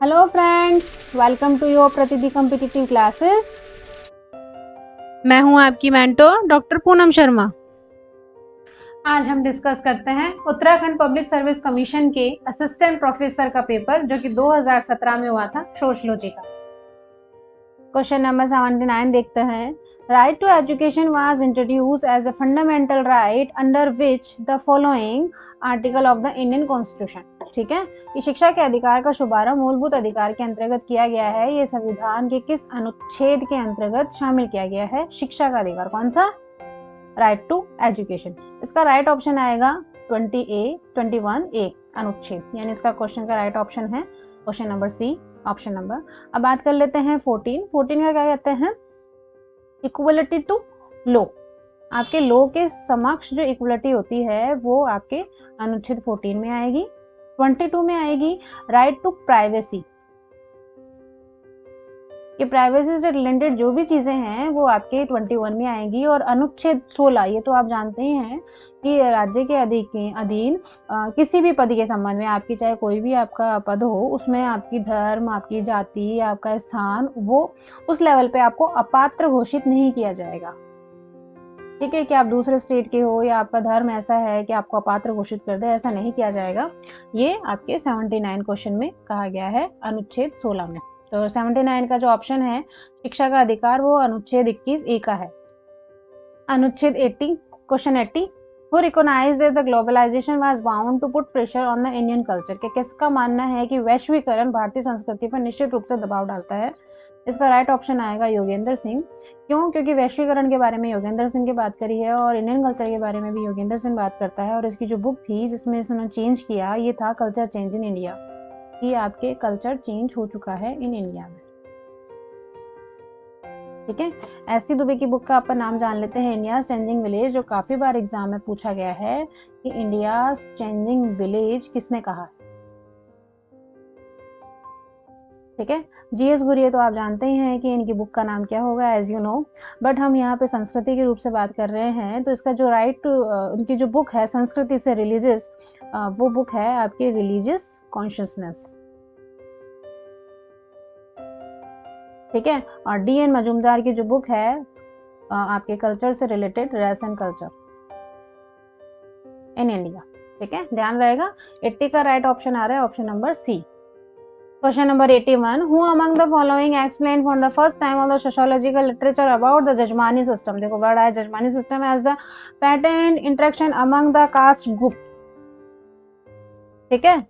Hello friends, welcome to your प्रतिदि competitive classes. मैं हूं आपकी मेंटोर डॉक्टर पूनम शर्मा। आज हम डिस्कस करते हैं उत्तराखंड पब्लिक सर्विस कमीशन के असिस्टेंट प्रोफेसर का पेपर जो कि 2017 में हुआ था, सोशियोलॉजी का। क्वेश्चन नंबर 79 देखते हैं। Right to education was introduced as a fundamental right under which the following article of the Indian constitution. ठीक है, ये शिक्षा के अधिकार का शुभारंभ मूलभूत अधिकार के अंतर्गत किया गया है। ये संविधान के किस अनुच्छेद के अंतर्गत शामिल किया गया है? शिक्षा का अधिकार। कौन सा? Right to education. इसका राइट ऑप्शन आएगा 20A 21A अनुच्छेद, यानी इसका क्वेश्चन का राइट ऑप्शन है question number C, option number. अब बात कर लेते हैं 14 का क्या कहते हैं? Equality to law. आपके लॉ के समक्ष जो इक्वलिटी होती है वो आपके अनुच्छेद 14 में आएगी। 22 में आएगी राइट टू प्राइवेसी। ये प्राइवेसी से रिलेटेड जो भी चीजें हैं वो आपके 21 में आएंगी। और अनुच्छेद 16, ये तो आप जानते ही हैं कि राज्य के अधीन किसी भी पद के संबंध में, आपकी चाहे कोई भी आपका पद हो, उसमें आपकी धर्म, आपकी जाति, आपका स्थान, वो उस लेवल पे आपको अपात्र घोषित नहीं किया जाएगा। ठीक है, कि आप दूसरे स्टेट के हो या आपका धर्म ऐसा है कि आपको अपात्र घोषित कर दे, ऐसा नहीं किया जाएगा। ये आपके 79 क्वेश्चन में कहा गया है, अनुच्छेद 16 में। तो 79 का जो ऑप्शन है शिक्षा का अधिकार, वो अनुच्छेद 21A का है। अनुच्छेद 80, question 80, who recognized that the globalization was bound to put pressure on the Indian culture। के किसका मानना है कि वैश्वीकरण भारतीय संस्कृति पर निश्चित रूप से दबाव डालता है? इसका राइट ऑप्शन आएगा योगेंद्र सिंह। क्यों? क्योंकि वैश्वीकरण के बारे में योगेंद्र सिंह की बात करी है और इंडियन कल्चर के बारे में भी योगेंद्र सिंह बात करता है। और इसकी जो बुक थी जिसमें इसने चेंज किया, ये था कल्चर चेंज इन इंडिया, कि आपके कल्चर चेंज हो चुका है इन इंडिया में। ठीक है, एस.सी. दुबे की बुक का अपन नाम जान लेते हैं, इंडिया चेंजिंग विलेज, जो काफी बार एग्जाम में पूछा गया है कि इंडिया चेंजिंग विलेज किसने कहा। ठीक है, जीएस गुरिये तो आप जानते ही हैं कि इनकी बुक का नाम क्या होगा, एज यू नो। बट हम यहाँ पे संस्कृति के रूप से बात कर रहे हैं, तो इसका जो उनकी जो बुक है संस्कृति से रिलीजियस, वो बुक है आपकी रिलीजियस कॉन्शियसनेस। ठीक है, और डी.एन. मजूमदार की जो बुक है आपके कल्चर से related, race and culture in India. ठीक है, ध्यान रहेगा। 80 का राइट ऑप्शन आ रहा है option number C. Question number 81, who among the following explain for the first time of the sociological literature about the jajmani system. देखो वर्ड आया jajmani system as the pattern interaction among the caste group. ठीक है,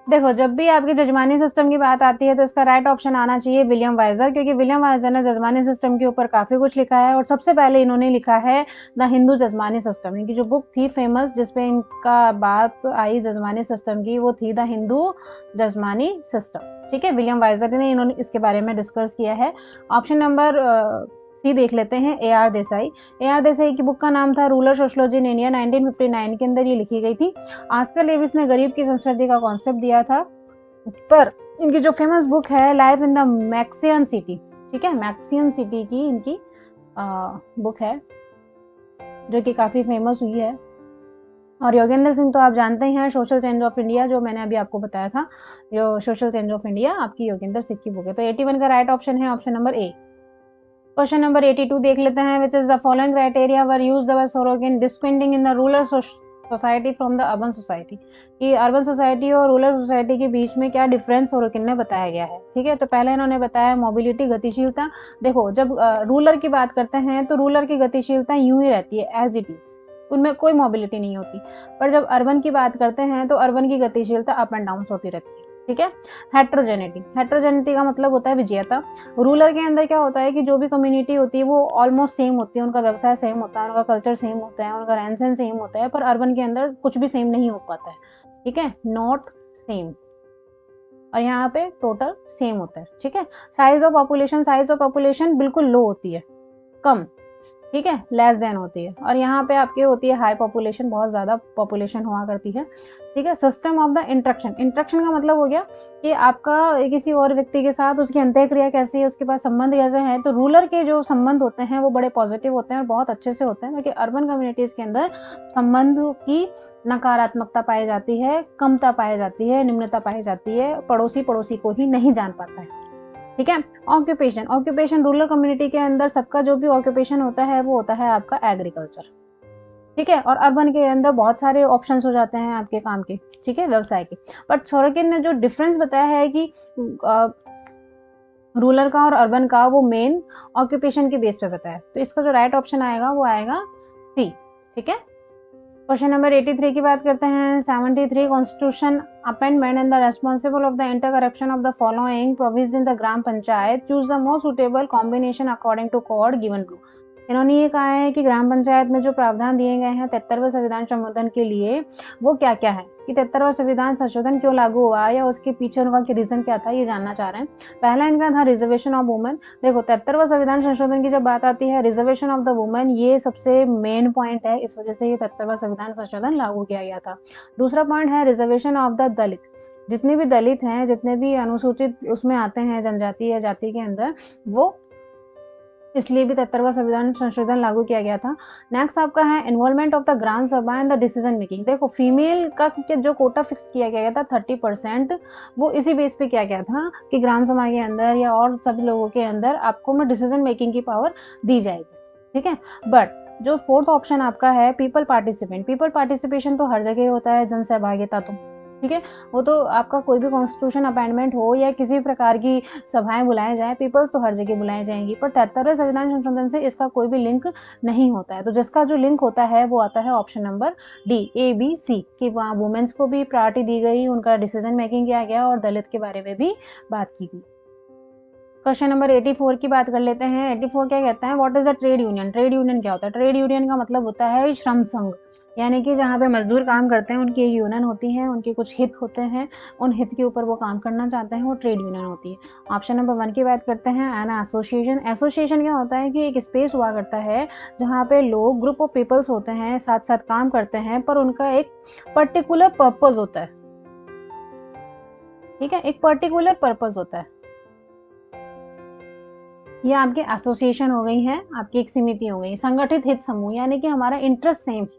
देखो जब भी आपकी जजमानी system की बात आती है तो इसका राइट ऑप्शन आना चाहिए विलियम वाइजर, क्योंकि विलियम वाइजर ने जजमानी सिस्टम के ऊपर काफी कुछ लिखा है। और सबसे पहले इन्होंने लिखा है द हिंदू जजमानी सिस्टम। इनकी जो बुक थी फेमस जिसपे इनका बात आई जजमानी सिस्टम की, वो थी द हिंदू जजमानी सिस्टम। ठीक है, विलियम वाइजर ने इन्होंने इसके बारे में डिस्कस किया है। ऑप्शन नंबर सी देख लेते हैं, A.R. देसाई। A.R. देसाई की बुक का नाम था रूरल सोशियोलॉजी इन इंडिया, 1959 के अंदर ये लिखी गई थी। ऑस्कर लेविस ने गरीब की संस्कृति का कॉन्सेप्ट दिया था। पर इनकी जो फेमस बुक है लाइफ इन द मैक्सियन सिटी, ठीक है, मैक्सियन सिटी की इनकी बुक है जो कि काफी फेमस हुई है। और योगेंद्र सिंह तो आप जानते ही हैं, सोशल चेंज ऑफ इंडिया, जो मैंने अभी आपको बताया था, जो सोशल चेंज ऑफ इंडिया आपकी योगेंद्र सिंह की बुक है। तो 81 का राइट ऑप्शन है option number A. Question number 82 देख लेते हैं, which is the following criteria were used by Sorokin distinguishing in the rural society from the urban society. कि अर्बन सोसाइटी और रूरल सोसाइटी के बीच में क्या डिफरेंस सोरोकिन ने बताया गया है। ठीक है, तो पहले इन्होंने बताया मोबिलिटी, गतिशीलता। देखो जब रूरल की बात करते हैं तो रूरल की गतिशीलता यूं ही रहती है एज इट इज, उनमें कोई मोबिलिटी नहीं होती। पर जब अर्बन की बात करते हैं तो अर्बन की गतिशीलता अप एंड डाउन होती रहती है। ठीक है, हेट्रोजेनिटी का मतलब होता है विजेयता। रूरल के अंदर क्या होता है कि जो भी कम्युनिटी होती है वो ऑलमोस्ट सेम होती है, उनका व्यवसाय सेम होता है, उनका कल्चर सेम होता है, उनका रहन सहन सेम होता है। पर अर्बन के अंदर कुछ भी सेम नहीं हो पाता है। ठीक है, नॉट सेम। और यहाँ पे टोटल सेम होता है। ठीक है, साइज ऑफ पॉपुलेशन बिल्कुल लो होती है, कम। ठीक है, लेस देन होती है। और यहाँ पे आपकी होती है हाई पॉपुलेशन, बहुत ज़्यादा पॉपुलेशन हुआ करती है। ठीक है, system of the interaction, interaction का मतलब हो गया कि आपका किसी और व्यक्ति के साथ उसकी अंतःक्रिया कैसी है, उसके पास संबंध कैसे हैं। तो रूरल के जो संबंध होते हैं वो बड़े पॉजिटिव होते हैं और बहुत अच्छे से होते हैं, क्योंकि अर्बन कम्युनिटीज़ के अंदर संबंध की नकारात्मकता पाई जाती है, कमता पाई जाती है, निम्नता पाई जाती है, पड़ोसी पड़ोसी को ही नहीं जान पाता है। ठीक है, ऑक्यूपेशन, ऑक्यूपेशन रूरल कम्युनिटी के अंदर सबका जो भी ऑक्यूपेशन होता है वो होता है आपका एग्रीकल्चर। ठीक है, और अर्बन के अंदर बहुत सारे ऑप्शंस हो जाते हैं आपके काम के, ठीक है, व्यवसाय के। बट सोरेकिन ने जो डिफरेंस बताया है कि रूरल का और अर्बन का, वो मेन ऑक्यूपेशन के बेस पे बताया। तो इसका जो राइट ऑप्शन आएगा वो आएगा सी। ठीक है, क्वेश्चन नंबर 83 की बात करते हैं। 73 constitution amendment and the responsible of the inter corruption of the following provision the gram panchayat choose the most suitable combination according to code given रू। इन्होंने ये कहा है कि ग्राम पंचायत में जो प्रावधान दिए गए हैं 73वें संविधान संशोधन के लिए, वो क्या क्या है, कि 73वां संविधान संशोधन क्यों लागू हुआ या उसके पीछे उनका रीजन क्या था, ये जानना चाह रहे हैं। पहला इनका था रिजर्वेशन ऑफ वुमेन। देखो 73वां संविधान संशोधन की जब बात आती है, रिजर्वेशन ऑफ द वुमेन ये सबसे मेन पॉइंट है, इस वजह से ये 73वां संविधान संशोधन लागू किया गया था। दूसरा पॉइंट है रिजर्वेशन ऑफ द दलित। जितने भी दलित हैं, जितने भी अनुसूचित उसमें आते हैं जनजाति या जाति के अंदर, वो इसलिए भी 73वां संविधान संशोधन लागू किया गया था। नेक्स्ट आपका है इन्वॉल्वमेंट ऑफ द ग्राम सभा एंड द डिसीजन मेकिंग। देखो फीमेल का जो कोटा फिक्स किया गया था 30%, वो इसी बेस पे किया गया था कि ग्राम सभा के अंदर या और सभी लोगों के अंदर आपको ना डिसीजन मेकिंग की पावर दी जाएगी। ठीक है, बट जो फोर्थ ऑप्शन आपका है पीपल पार्टिसिपेंट, पीपल पार्टिसिपेशन तो हर जगह होता है, जन सहभागिता तो, ठीक है, वो तो आपका कोई भी कॉन्स्टिट्यूशन अमेंडमेंट हो या किसी भी प्रकार की सभाएं बुलाए जाए, पीपल्स तो हर जगह बुलाई जाएंगी, पर 73वें संविधान संशोधन से इसका कोई भी लिंक नहीं होता है। तो जिसका जो लिंक होता है वो आता है option number D, A B C, कि वहाँ वुमेन्स को भी प्रायोरिटी दी गई, उनका डिसीजन मेकिंग किया गया और दलित के बारे में भी बात की गई। क्वेश्चन नंबर 84 की बात कर लेते हैं। 84 क्या कहता है, what is a trade union. Trade union क्या होता है, ट्रेड यूनियन का मतलब होता है श्रम संघ, यानी कि जहाँ पे मजदूर काम करते हैं उनकी यूनियन होती है, उनके कुछ हित होते हैं, उन हित के ऊपर वो काम करना चाहते हैं, वो ट्रेड यूनियन होती है। ऑप्शन नंबर 1 की बात करते हैं, एन एसोसिएशन। एसोसिएशन क्या होता है कि एक स्पेस हुआ करता है जहाँ पे लोग, ग्रुप ऑफ पीपल्स होते हैं, साथ साथ काम करते हैं, पर उनका एक पर्टिकुलर पर्पज होता है। ठीक है, एक पर्टिकुलर पर्पज होता है। ये आपके एसोसिएशन हो गई है, आपकी एक समिति हो गई। संगठित हित समूह, यानी कि हमारा इंटरेस्ट सेम है।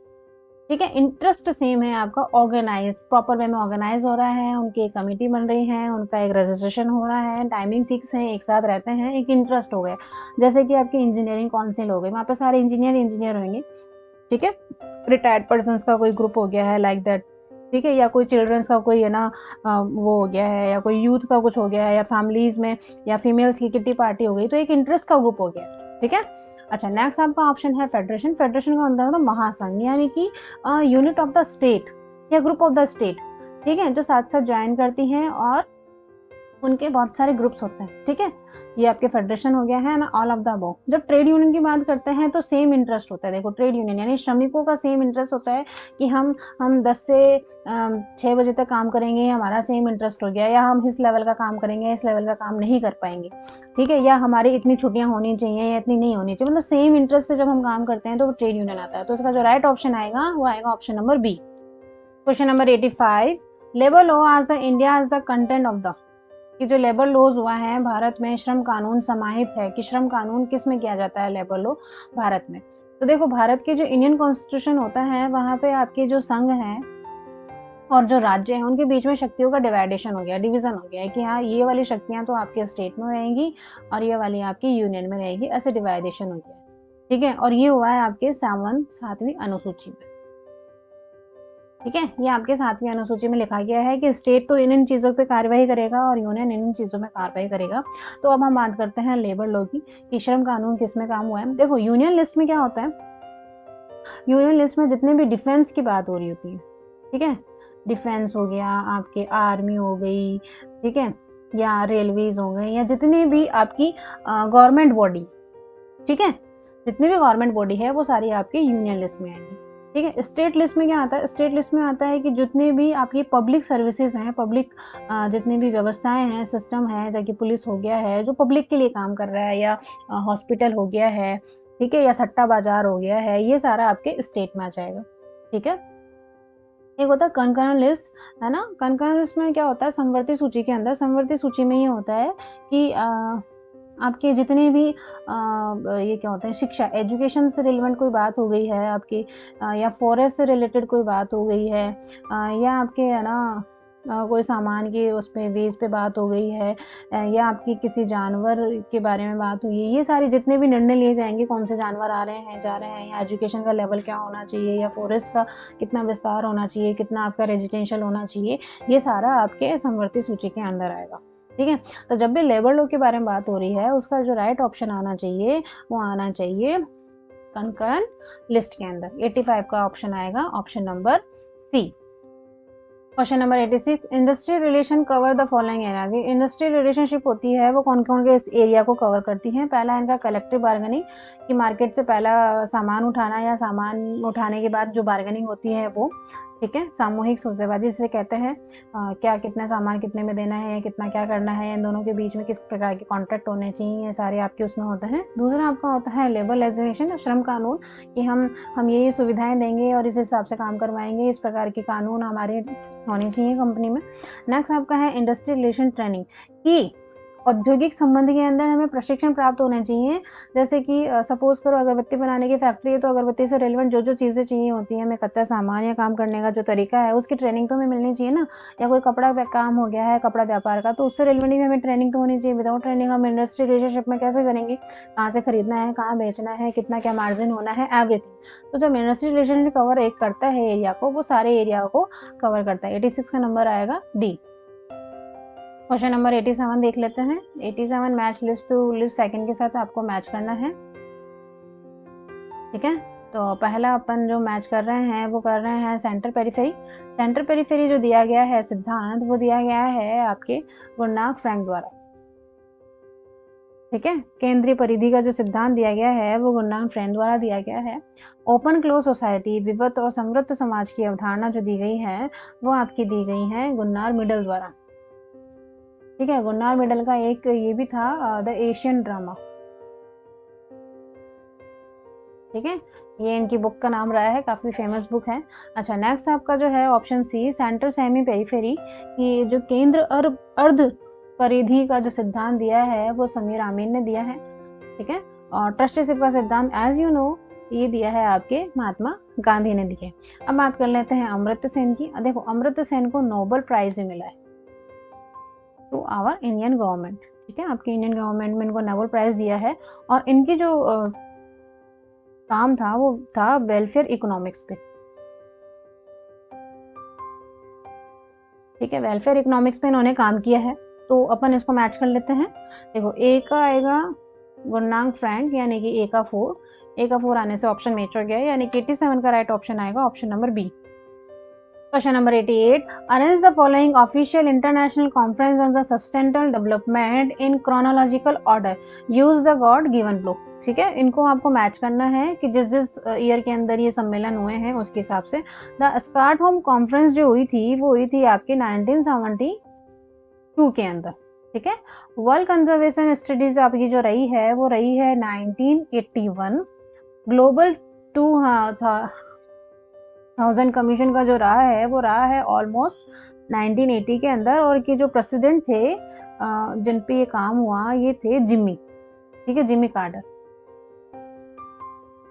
ठीक है, इंटरेस्ट सेम है आपका, ऑर्गेनाइज, प्रॉपर वे में ऑर्गेनाइज हो रहा है, उनकी एक कमेटी बन रही है, उनका एक रजिस्ट्रेशन हो रहा है, टाइमिंग फिक्स है, एक साथ रहते हैं, एक इंटरेस्ट हो गया। जैसे कि आपकी इंजीनियरिंग काउंसिल हो गई, वहाँ पे सारे इंजीनियर होंगे। ठीक है, रिटायर्ड पर्सनस का कोई ग्रुप हो गया है लाइक दैट। ठीक है, या कोई चिल्ड्रंस का कोई है ना वो हो गया है, या कोई यूथ का कुछ हो गया है, या फैमिलीज में या फीमेल्स की किट्टी पार्टी हो गई, तो एक इंटरेस्ट का ग्रुप हो गया। ठीक है, अच्छा नेक्स्ट आपका ऑप्शन है फेडरेशन। फेडरेशन का अंदर होता है महासंघ, यानी कि यूनिट ऑफ द स्टेट या ग्रुप ऑफ द स्टेट, ठीक है, जो साथ साथ ज्वाइन करती हैं और उनके बहुत सारे ग्रुप्स होते हैं। ठीक है, ये आपके फेडरेशन हो गया है ना, ऑल ऑफ द अबव। जब ट्रेड यूनियन की बात करते हैं तो सेम इंटरेस्ट होता है। देखो ट्रेड यूनियन यानी श्रमिकों का सेम इंटरेस्ट होता है कि हम 10 से 6 बजे तक काम करेंगे, हमारा सेम इंटरेस्ट हो गया, या हम इस लेवल का काम करेंगे, इस लेवल का काम नहीं कर पाएंगे। ठीक है, या हमारी इतनी छुट्टियां होनी चाहिए या इतनी नहीं होनी चाहिए, मतलब सेम इंटरेस्ट पे जब हम काम करते हैं तो वो ट्रेड यूनियन आता है। तो इसका जो राइट ऑप्शन आएगा वो आएगा option number B. Question number 85, labour law आज the India as the content of the, कि जो लेबर लॉज हुआ है भारत में, श्रम कानून समाहित है कि श्रम कानून किस में किया जाता है लेबर लॉ भारत में। तो देखो भारत के जो इंडियन कॉन्स्टिट्यूशन होता है वहाँ पे आपके जो संघ है और जो राज्य है उनके बीच में शक्तियों का डिवाइडेशन हो गया, डिवीजन हो गया है कि हाँ ये वाली शक्तियाँ तो आपके स्टेट में रहेंगी और ये वाली आपकी यूनियन में रहेगी, ऐसे डिवाइडेशन हो गया। ठीक है, और ये हुआ है आपके 7वीं अनुसूची में। ठीक है, ये आपके 7वीं अनुसूची में लिखा गया है कि स्टेट तो इन चीज़ों पे कार्रवाई करेगा और यूनियन इन चीज़ों में कार्रवाई करेगा। तो अब हम बात करते हैं लेबर लॉ की, कि श्रम कानून किस में काम हुआ है। देखो यूनियन लिस्ट में क्या होता है, यूनियन लिस्ट में जितने भी डिफेंस की बात हो रही होती है, ठीक है, डिफेंस हो गया, आपके आर्मी हो गई, ठीक है, या रेलवेज हो गई, या जितनी भी आपकी गवर्नमेंट बॉडी, ठीक है, जितनी भी गवर्नमेंट बॉडी है वो सारी आपकी यूनियन लिस्ट में आएंगी। ठीक है, स्टेट लिस्ट में क्या आता है, स्टेट लिस्ट में आता है कि जितने भी आपकी पब्लिक सर्विसेज हैं, पब्लिक जितनी भी व्यवस्थाएं हैं, सिस्टम है, जैसे कि पुलिस हो गया है जो पब्लिक के लिए काम कर रहा है, या हॉस्पिटल हो गया है, ठीक है, या सट्टा बाजार हो गया है, ये सारा आपके स्टेट में आ जाएगा। ठीक है, एक होता है कंकरंट लिस्ट, है ना। कंकरंट लिस्ट में क्या होता है, समवर्ती सूची के अंदर, समवर्ती सूची में ये होता है कि आपके जितने भी ये क्या होते हैं, शिक्षा, एजुकेशन से रिलेवेंट कोई बात हो गई है आपकी, या फॉरेस्ट से रिलेटेड कोई बात हो गई है, या आपके है ना कोई सामान की उस पे वेज पे बात हो गई है, या आपकी किसी जानवर के बारे में बात हुई है, ये सारे जितने भी निर्णय लिए जाएंगे, कौन से जानवर आ रहे हैं जा रहे हैं, या एजुकेशन का लेवल क्या होना चाहिए, या फॉरेस्ट का कितना विस्तार होना चाहिए, कितना आपका रेजिडेंशियल होना चाहिए, ये सारा आपके समवर्ती सूची के अंदर आएगा। ठीक है, तो जब भी लेबर लॉ के बारे में बात हो रही है, उसका जो राइट ऑप्शन आना चाहिए वो आना चाहिए कंकरंट लिस्ट के अंदर। 85 का ऑप्शन आएगा, option number C. Question number 86, industrial relation cover the following area. Industrial relationship होती है वो कौन कौन के इस एरिया को कवर करती है। पहला इनका कलेक्टिव बार्गेनिंग, कि मार्केट से पहला सामान उठाना या सामान उठाने के बाद जो बार्गेनिंग होती है वो। ठीक है, सामूहिक सौदेबाजी जिसे कहते हैं, क्या कितना सामान कितने में देना है, कितना क्या करना है, इन दोनों के बीच में किस प्रकार के कॉन्ट्रैक्ट होने चाहिए, ये सारे आपके उसमें होते हैं। दूसरा आपका होता है लेबर लेजिस्लेशन, श्रम कानून, कि हम ये सुविधाएं देंगे और इस हिसाब से काम करवाएंगे, इस प्रकार के कानून हमारे होने चाहिए कंपनी में। नेक्स्ट आपका है इंडस्ट्रियल रिलेशन ट्रेनिंग, कि औद्योगिक संबंध के अंदर हमें प्रशिक्षण प्राप्त होने चाहिए। जैसे कि सपोज करो अगरबत्ती बनाने की फैक्ट्री है, तो अगरबत्ती से रिलेवेंट जो जो चीज़ें चाहिए होती हैं, हमें कच्चा सामान या काम करने का जो तरीका है उसकी ट्रेनिंग तो हमें मिलनी चाहिए ना। या कोई कपड़ा काम हो गया है, कपड़ा व्यापार का, तो उससे रिलेवेंट भी हमें ट्रेनिंग तो होनी चाहिए। विदाउट ट्रेनिंग हम इंडस्ट्रियल रिलेशनशिप में कैसे करेंगे, कहाँ से खरीदना है, कहाँ बेचना है, कितना क्या मार्जिन होना है, एवरीथिंग। तो जब इंडस्ट्रियल रिलेशनशिप कवर एक करता है एरिया को, वो सारे एरिया को कवर करता है। 86 का नंबर आएगा डी। क्वेश्चन नंबर 87 देख लेते हैं। 87 match list to list second के साथ आपको मैच करना है। ठीक है, तो पहला अपन जो मैच कर रहे हैं वो कर रहे हैं सेंटर पेरिफेरी। सेंटर पेरिफेरी जो दिया गया है सिद्धांत, वो दिया गया है आपके गुरनाग फ्रैंक द्वारा। ठीक है, केंद्रीय परिधि का जो सिद्धांत दिया गया है वो गुरनाग फ्रैंक द्वारा दिया गया है। ओपन क्लोज सोसाइटी, विविध और समृद्ध समाज की अवधारणा जो दी गई है वो आपकी दी गई है गुन्नार मिडल द्वारा। ठीक है, गुन्नार मिडल का एक ये भी था द एशियन ड्रामा। ठीक है, ये इनकी बुक का नाम रहा है, काफ़ी फेमस बुक है। अच्छा, नेक्स्ट आपका जो है option C, center semi periphery, कि जो केंद्र और अर्ध परिधि का जो सिद्धांत दिया है वो समीर आमीन ने दिया है। ठीक है, और ट्रस्टीशिप का सिद्धांत एज यू नो ये दिया है आपके महात्मा गांधी ने दिए। अब बात कर लेते हैं अमर्त्य सेन की। देखो, अमर्त्य सेन को नोबेल प्राइज भी मिला है टू आवर इंडियन गवर्नमेंट। ठीक है, आपकी इंडियन गवर्नमेंट में इनको नोबेल प्राइज दिया है, और इनकी जो काम था वो था वेलफेयर इकोनॉमिक्स पे। ठीक है, वेलफेयर इकोनॉमिक्स पे इन्होंने काम किया है, तो अपन इसको मैच कर लेते हैं। देखो, ए का आएगा गुरनांग फ्रैंक, यानी कि ए का 4। ए का 4 आने से ऑप्शन मैच हो गया है, यानी कि 87 का राइट ऑप्शन आएगा, option number B. Question number 88. Arrange the following official international conference on the sustainable development in chronological order. Use the God given block. ठीक है, इनको आपको मैच करना है कि जिस जिस ईयर के अंदर ये सम्मेलन हुए हैं उसके हिसाब से। द स्टॉकहोम कॉन्फ्रेंस जो हुई थी वो हुई थी आपके 1972 के अंदर। ठीक है, वर्ल्ड कंजर्वेशन स्टडीज आपकी जो रही है वो रही है 1981। ग्लोबल 2000 कमीशन का जो रहा है वो रहा है ऑलमोस्ट 1980 के अंदर, और के जो प्रेसिडेंट थे जिन पे ये काम हुआ ये थे जिम्मी। ठीक है, जिम्मी कार्टर।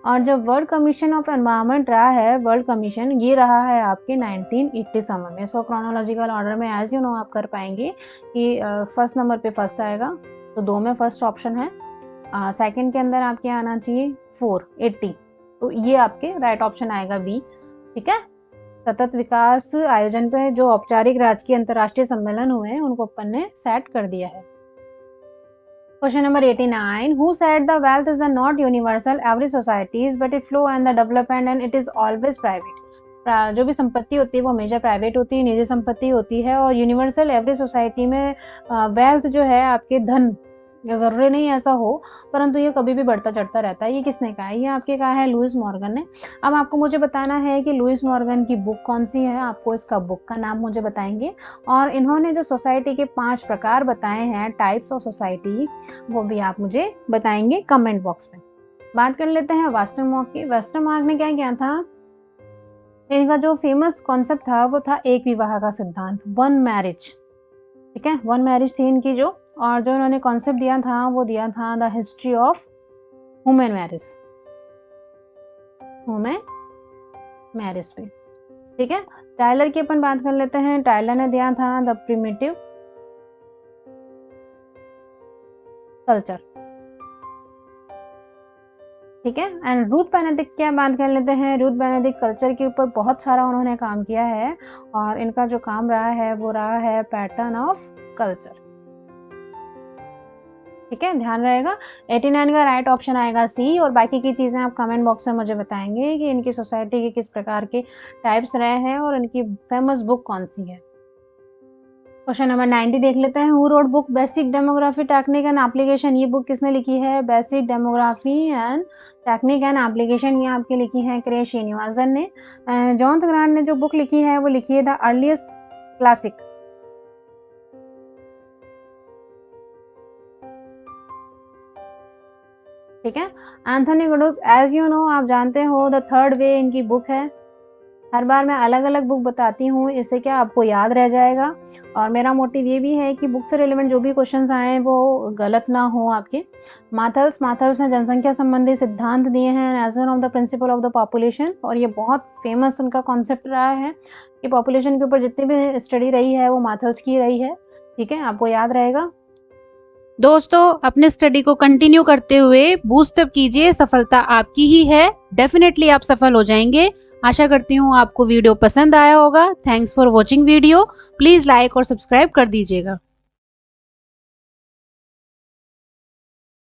और जो वर्ल्ड कमीशन ऑफ एनवायरनमेंट रहा है, वर्ल्ड कमीशन, ये रहा है आपके 1987 में। सो क्रोनोलॉजिकल ऑर्डर में एज यू नो आप कर पाएंगे कि फर्स्ट नंबर पे फर्स्ट आएगा, तो 2 में फर्स्ट ऑप्शन है। सेकंड के अंदर आपके आना चाहिए 480, तो ये आपके राइट ऑप्शन आएगा बी। ठीक है, सतत विकास आयोजन पे जो औपचारिक राजकीय अंतर्राष्ट्रीय सम्मेलन हुए हैं उनको अपन ने सेट कर दिया है। Question number 89. Who said the wealth is not universal every societies but it flow and the development and it is always private. जो भी संपत्ति होती है वो हमेशा प्राइवेट होती है, निजी संपत्ति होती है, और यूनिवर्सल एवरी सोसाइटी में वेल्थ जो है आपके धन, जरूरी नहीं ऐसा हो, परंतु ये कभी भी बढ़ता चढ़ता रहता है। ये किसने कहा है? ये आपके कहा है लुइस मॉर्गन ने। अब आपको मुझे बताना है कि लुइस मॉर्गन की बुक कौन सी है, आपको इसका बुक का नाम मुझे बताएंगे, और इन्होंने जो सोसाइटी के 5 प्रकार बताए हैं, टाइप्स ऑफ सोसाइटी, वो भी आप मुझे बताएंगे कमेंट बॉक्स में। बात कर लेते हैं वेस्टरमार्क की। वेस्टरमार्क ने क्या किया था, इनका जो फेमस कॉन्सेप्ट था वो था एक विवाह का सिद्धांत, वन मैरिज। ठीक है, वन मैरिज थी इनकी जो, और जो इन्होंने कॉन्सेप्ट दिया था वो दिया था the history of women marriage, women marriage पे। ठीक है, टायलर की अपन बात कर लेते हैं। टायलर ने दिया था द प्रिमिटिव कल्चर। ठीक है, एंड रूथ बेनेडिक्ट की बात कर लेते हैं। रूथ बेनेडिक्ट कल्चर के ऊपर बहुत सारा उन्होंने काम किया है, और इनका जो काम रहा है वो रहा है पैटर्न ऑफ कल्चर। ठीक है, ध्यान रहेगा 89 का राइट ऑप्शन आएगा सी, और बाकी की चीज़ें आप कमेंट बॉक्स में मुझे बताएंगे कि इनकी सोसाइटी के किस प्रकार के टाइप्स रहे हैं और इनकी फेमस बुक कौन सी है। क्वेश्चन नंबर 90 देख लेते हैं। Who wrote book basic demography technique and application. ये बुक किसने लिखी है, basic demography and technique and application, ये आपकी लिखी है क्रे श्रीनिवासन ने। जॉन ग्रांट ने जो बुक लिखी है वो लिखी है द अर्लीस्ट क्लासिक। ठीक है, एंथोनी गुडुक्स, एज यू नो, आप जानते हो द थर्ड वे इनकी बुक है। हर बार मैं अलग अलग बुक बताती हूँ, इससे क्या आपको याद रह जाएगा, और मेरा मोटिव ये भी है कि बुक से रिलेवेंट जो भी क्वेश्चंस आए वो गलत ना हो आपके। माथल्स ने जनसंख्या संबंधी सिद्धांत दिए हैं as one of the principle of the population, और ये बहुत फेमस उनका कॉन्सेप्ट रहा है कि पॉपुलेशन के ऊपर जितनी भी स्टडी रही है वो माथल्स की रही है। ठीक है, आपको याद रहेगा। दोस्तों, अपने स्टडी को कंटिन्यू करते हुए बूस्ट अप कीजिए, सफलता आपकी ही है। डेफिनेटली आप सफल हो जाएंगे। आशा करती हूँ आपको वीडियो पसंद आया होगा। Thanks for watching video. Please like और सब्सक्राइब कर दीजिएगा।